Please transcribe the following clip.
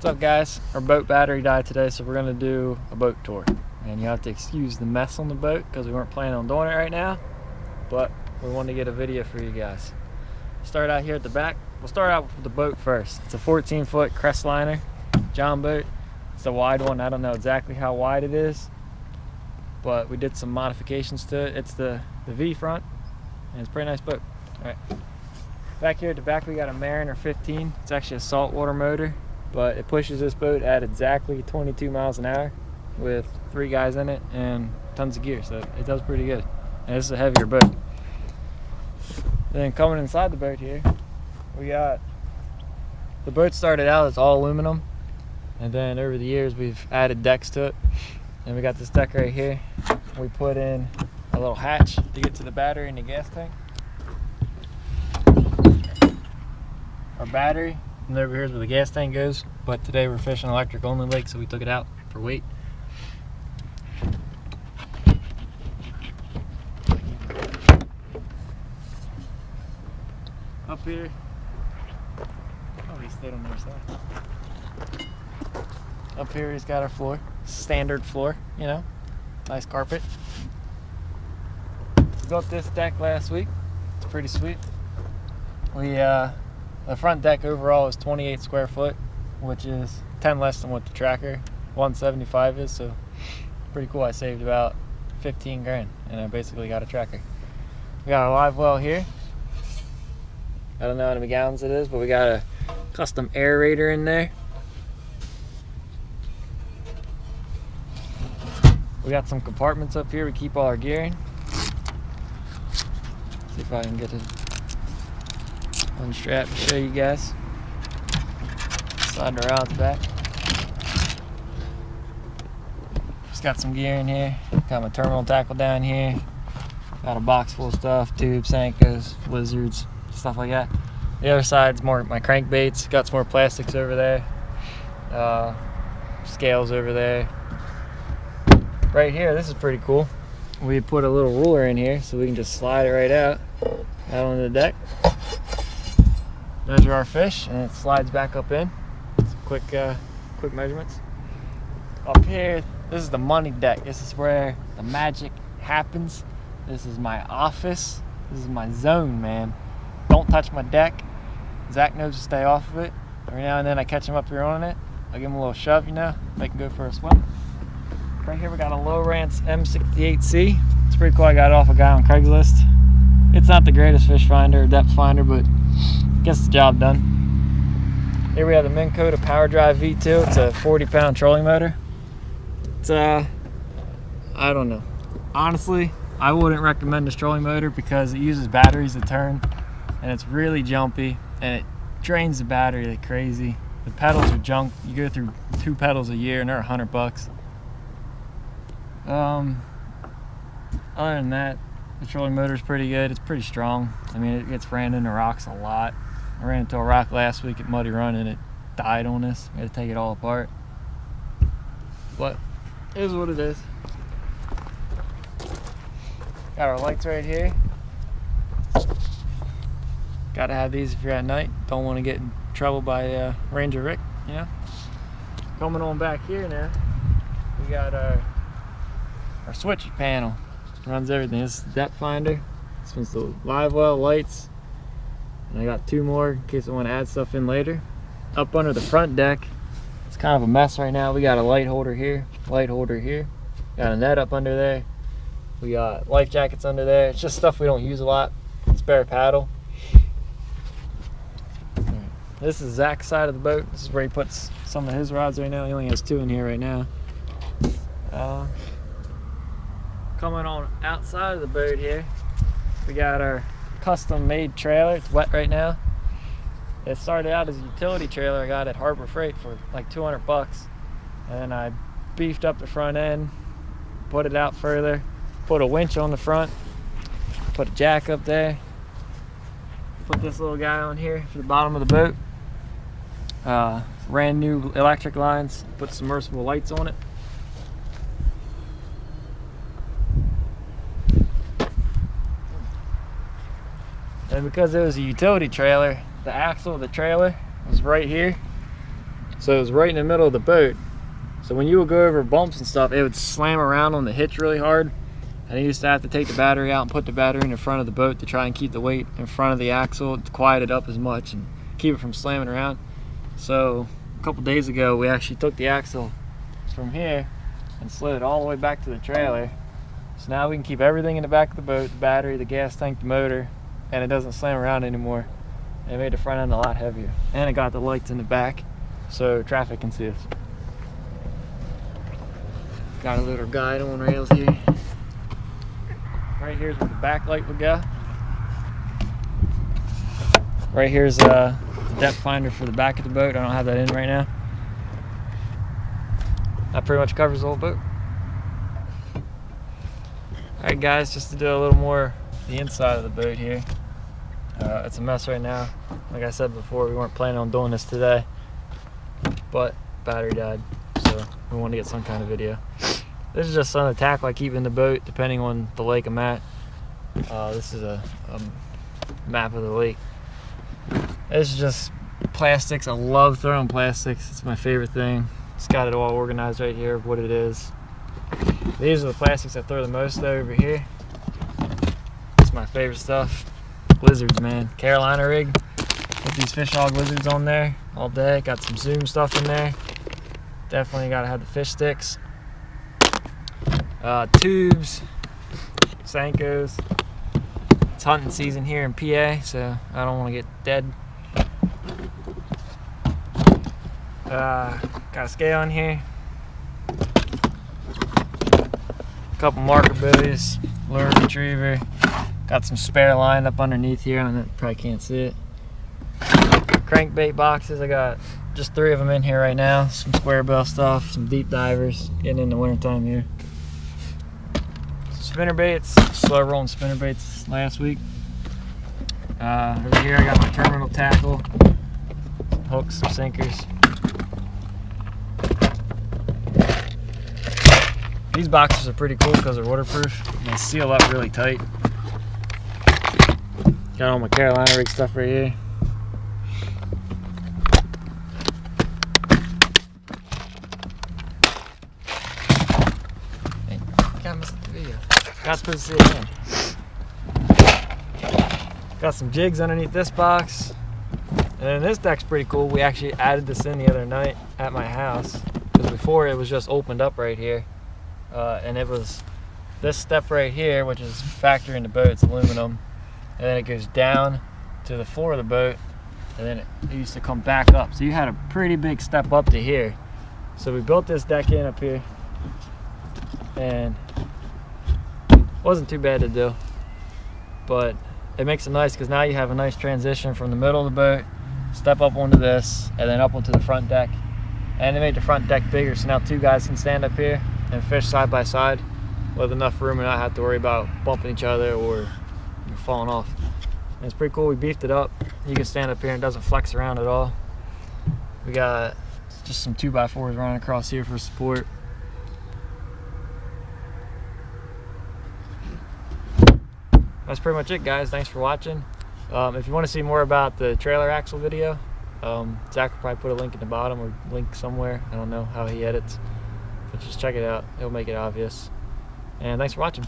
What's up, guys? Our boat battery died today, so we're gonna do a boat tour. And you have to excuse the mess on the boat because we weren't planning on doing it right now, but we wanted to get a video for you guys. Start out here at the back. We'll start out with the boat first. It's a 14-foot Crestliner, Jon Boat. It's a wide one. I don't know exactly how wide it is, but we did some modifications to it. It's the V front, and it's a pretty nice boat. All right. Back here at the back, we got a Mariner 15. It's actually a saltwater motor, but it pushes this boat at exactly 22 miles an hour with 3 guys in it and tons of gear, so it does pretty good. And this is a heavier boat. Then coming inside the boat here, we got, the boat started out as all aluminum, and then over the years we've added decks to it. And we got this deck right here. We put in a little hatch to get to the battery and the gas tank. Our battery, and over here is where the gas tank goes, but today we're fishing electric only lake, so we took it out for weight. Up here, oh, he stayed on the other side. Up here he's got our floor, standard floor, you know, nice carpet. We built this deck last week. It's pretty sweet. The front deck overall is 28 square foot, which is 10 less than what the tracker 175 is, so pretty cool. I saved about 15 grand and I basically got a tracker. We got a live well here. I don't know how many gallons it is, but we got a custom aerator in there. We got some compartments up here we keep all our gear in. See if I can get it unstrap to show you guys. Slide her out the back. Just got some gear in here. Got my terminal tackle down here. Got a box full of stuff, tubes, Senkos, lizards, stuff like that. The other side's more my crankbaits. Got some more plastics over there. Scales over there. Right here, this is pretty cool. We put a little ruler in here so we can just slide it right out onto the deck. Measure our fish, and it slides back up in. Some quick measurements. Up here, this is the money deck. This is where the magic happens. This is my office. This is my zone, man. Don't touch my deck. Zach knows to stay off of it. Every now and then I catch him up here on it. I give him a little shove, you know, make him go for a swim. Right here we got a Lowrance M68C. It's pretty cool. I got it off a guy on Craigslist. It's not the greatest fish finder or depth finder, but gets the job done. Here we have the Minn Kota Power Drive V2. It's a 40-pound trolling motor. It's I don't know. Honestly, I wouldn't recommend this trolling motor because it uses batteries to turn, and it's really jumpy, and it drains the battery like crazy. The pedals are junk. You go through 2 pedals a year, and they're $100. Other than that, the trolling motor is pretty good. It's pretty strong. I mean, it gets ran into rocks a lot. I ran into a rock last week at Muddy Run and it died on us. We had to take it all apart. But it is what it is. Got our lights right here. Gotta have these if you're at night. Don't want to get in trouble by Ranger Rick, you know. Coming on back here now, we got our switch panel. Runs everything. This is the depth finder. This one's the live well lights. And I got 2 more in case I want to add stuff in later. Up under the front deck, it's kind of a mess right now. We got a light holder here, light holder here. Got a net up under there. We got life jackets under there. It's just stuff we don't use a lot. Spare paddle. This is Zach's side of the boat. This is where he puts some of his rods right now. He only has 2 in here right now. Coming on outside of the boat here, we got our custom made trailer. It's wet right now. It started out as a utility trailer I got at Harbor Freight for like 200 bucks, and then I beefed up the front end, put it out further, put a winch on the front, put a jack up there, put this little guy on here for the bottom of the boat. Ran new electric lines, put submersible lights on it. And because it was a utility trailer, the axle of the trailer was right here. So it was right in the middle of the boat. So when you would go over bumps and stuff, it would slam around on the hitch really hard. And I used to have to take the battery out and put the battery in the front of the boat to try and keep the weight in front of the axle to quiet it up as much and keep it from slamming around. So a couple days ago, we actually took the axle from here and slid it all the way back to the trailer. So now we can keep everything in the back of the boat, the battery, the gas tank, the motor, and it doesn't slam around anymore. It made the front end a lot heavier. And it got the lights in the back so traffic can see us. Got a little guide on rails here. Right here's where the backlight would go. Right here's the depth finder for the back of the boat. I don't have that in right now. That pretty much covers the whole boat. Alright guys, just to do a little more the inside of the boat here. It's a mess right now. Like I said before, we weren't planning on doing this today, but battery died, so we wanted to get some kind of video. This is just something to tackle I keep in the boat depending on the lake I'm at. This is a map of the lake. This is just plastics. I love throwing plastics. It's my favorite thing. It's got it all organized right here of what it is. These are the plastics I throw the most over here. It's my favorite stuff. Lizards, man. Carolina rig. Put these fish hog lizards on there all day. Got some Zoom stuff in there. Definitely gotta have the fish sticks. Tubes, Sankos. It's hunting season here in PA, so I don't want to get dead. Got a scale in here. A couple marker buoys, lure retriever. Got some spare line up underneath here. I know, probably can't see it. Crankbait boxes. I got just 3 of them in here right now. Some square bill stuff, some deep divers. Getting in the wintertime here. Spinner baits, slow rolling spinner baits last week. Over here I got my terminal tackle, some hooks, some sinkers. These boxes are pretty cool because they're waterproof and they seal up really tight. Got all my Carolina rig stuff right here. Got to see it in. Got some jigs underneath this box. And then this deck's pretty cool. We actually added this in the other night at my house. Because before it was just opened up right here. And it was this step right here, which is factory in the boat, it's aluminum. And then it goes down to the floor of the boat. And then it used to come back up. So you had a pretty big step up to here. So we built this deck in up here. And wasn't too bad to do, but it makes it nice because now you have a nice transition from the middle of the boat, step up onto this, and then up onto the front deck. And they made the front deck bigger, so now 2 guys can stand up here and fish side by side with enough room and not have to worry about bumping each other or falling off. And it's pretty cool. We beefed it up. You can stand up here and it doesn't flex around at all. We got just some 2x4s running across here for support. That's pretty much it, guys. Thanks for watching. If you want to see more about the trailer axle video, Zach will probably put a link in the bottom or link somewhere. I don't know how he edits, but just check it out. It'll make it obvious. And thanks for watching.